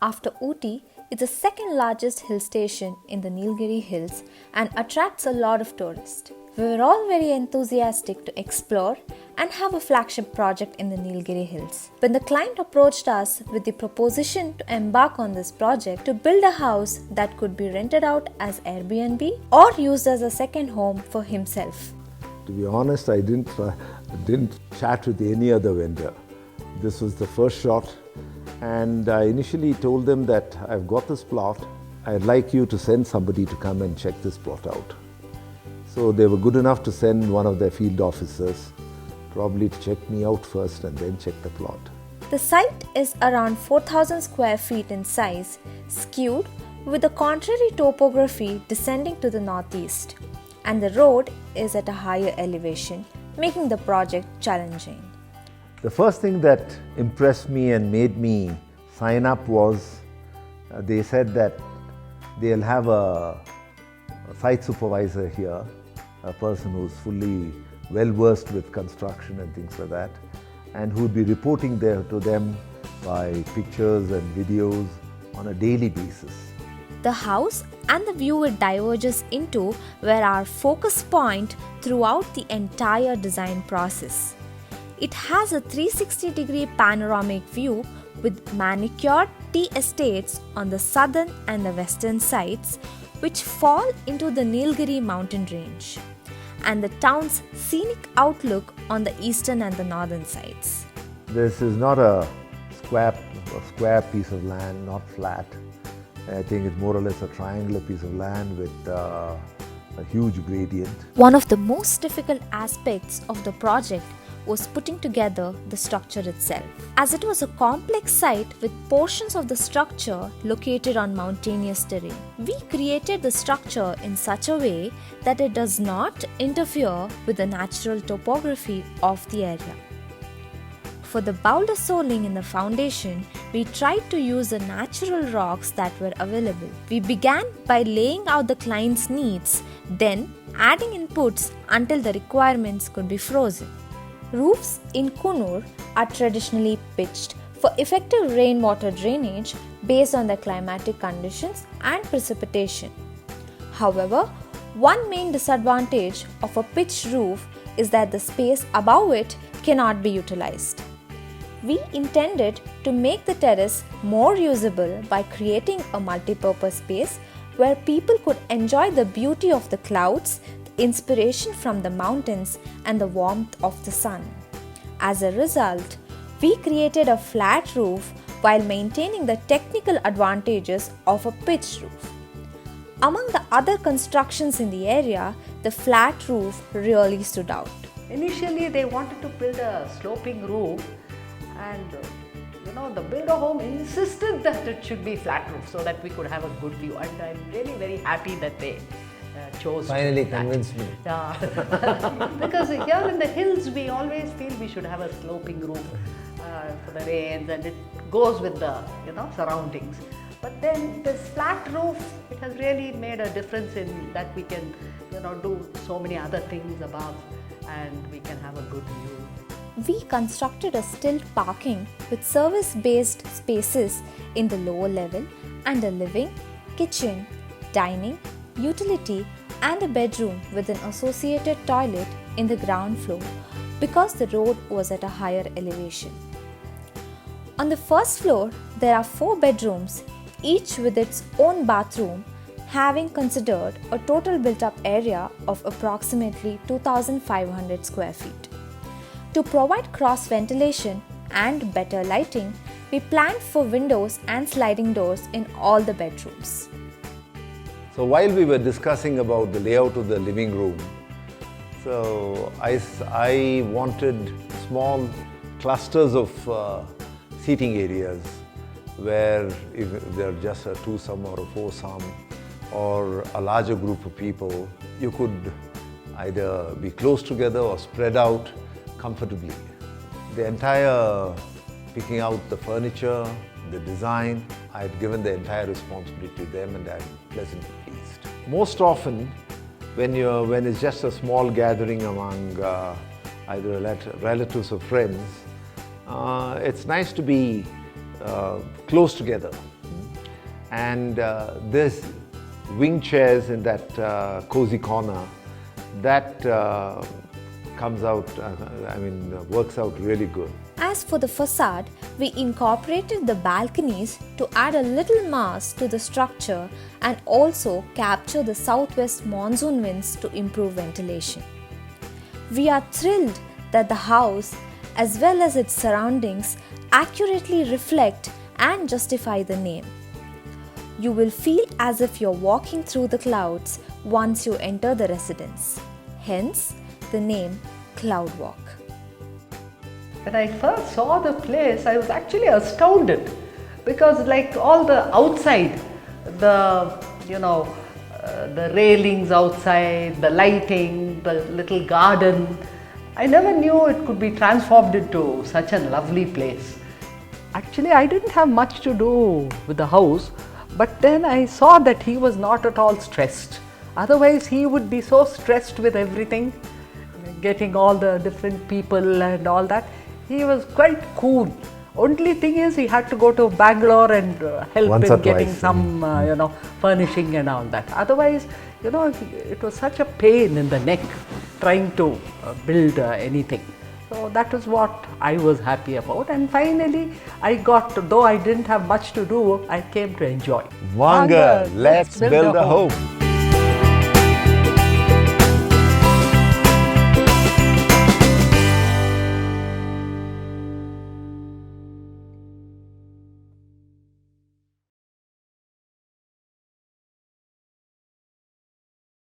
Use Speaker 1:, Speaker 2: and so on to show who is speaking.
Speaker 1: after Ooty, it's the second largest hill station in the Nilgiris hills and attracts a lot of tourists. We were all very enthusiastic to explore and have a flagship project in the Nilgiris hills. When the client approached us with the proposition to embark on this project to build a house that could be rented out as Airbnb or used as a second home for himself.
Speaker 2: To be honest, I didn't chat with any other vendor. This was the first shot, and I initially told them that I've got this plot. I'd like you to send somebody to come and check this plot out. So they were good enough to send one of their field officers, probably to check me out first and then check the plot.
Speaker 1: The site is around 4,000 square feet in size, skewed with a contrary topography descending to the northeast, and the road is at a higher elevation, making the project challenging.
Speaker 2: The first thing that impressed me and made me sign up was they said that they'll have a site supervisor here, a person who's fully well versed with construction and things like that, and who would be reporting there to them by pictures and videos on a daily basis.
Speaker 1: The house and the view it diverges into were our focus point throughout the entire design process. It has a 360-degree panoramic view with manicured tea estates on the southern and the western sides, which fall into the Nilgiris mountain range, and the town's scenic outlook on the eastern and the northern sides.
Speaker 2: This is not a square piece of land, not flat. I think it's more or less a triangular piece of land with a huge gradient.
Speaker 1: One of the most difficult aspects of the project was putting together the structure itself, as it was a complex site with portions of the structure located on mountainous terrain. We created the structure in such a way that it does not interfere with the natural topography of the area. For the boulder soling in the foundation, we tried to use the natural rocks that were available. We began by laying out the client's needs, then adding inputs until the requirements could be frozen. Roofs in Coonoor are traditionally pitched for effective rainwater drainage based on the climatic conditions and precipitation. However, one main disadvantage of a pitched roof is that the space above it cannot be utilized. We intended to make the terrace more usable by creating a multi-purpose space where people could enjoy the beauty of the clouds, inspiration from the mountains, and the warmth of the sun. As a result, we created a flat roof while maintaining the technical advantages of a pitched roof. Among the other constructions in the area, the flat roof really stood out.
Speaker 3: Initially, they wanted to build a sloping roof, and the buildAhome insisted that it should be flat roof so that we could have a good view, and I'm really very happy that they chose.
Speaker 2: Finally convinced me.
Speaker 3: Yeah, because here in the hills we always feel we should have a sloping roof for the rains, and it goes with the surroundings. But then this flat roof, it has really made a difference in that we can do so many other things above, and we can have a good view.
Speaker 1: We constructed a stilt parking with service-based spaces in the lower level and a living, kitchen, dining, utility and a bedroom with an associated toilet in the ground floor because the road was at a higher elevation. On the first floor, there are 4 bedrooms, each with its own bathroom, having considered a total built-up area of approximately 2,500 square feet. To provide cross-ventilation and better lighting, we planned for windows and sliding doors in all the bedrooms.
Speaker 2: So while we were discussing about the layout of the living room, so I wanted small clusters of seating areas where if they're just a 2-some or a 4-some or a larger group of people, you could either be close together or spread out comfortably. The entire picking out the furniture, the design, I had given the entire responsibility to them, and I'm pleasantly pleased. Most often, when it's just a small gathering among either relatives or friends, it's nice to be close together. And this wing chairs in that cozy corner, that comes out, works out really good.
Speaker 1: As for the facade, we incorporated the balconies to add a little mass to the structure and also capture the southwest monsoon winds to improve ventilation. We are thrilled that the house, as well as its surroundings, accurately reflect and justify the name. You will feel as if you're walking through the clouds once you enter the residence. Hence, the name Cloud Walk.
Speaker 3: When I first saw the place, I was actually astounded because, like all the outside, the the railings outside, the lighting, the little garden, I never knew it could be transformed into such a lovely place. Actually, I didn't have much to do with the house, but then I saw that he was not at all stressed. Otherwise, he would be so stressed with everything, getting all the different people and all that. He was quite cool. Only thing is, he had to go to Bangalore and help
Speaker 2: Once
Speaker 3: in
Speaker 2: or
Speaker 3: getting
Speaker 2: twice.
Speaker 3: some, furnishing and all that. Otherwise, it was such a pain in the neck trying to build anything. So that was what I was happy about. And finally, though I didn't have much to do, I came to enjoy.
Speaker 2: Wanga, let's build a home.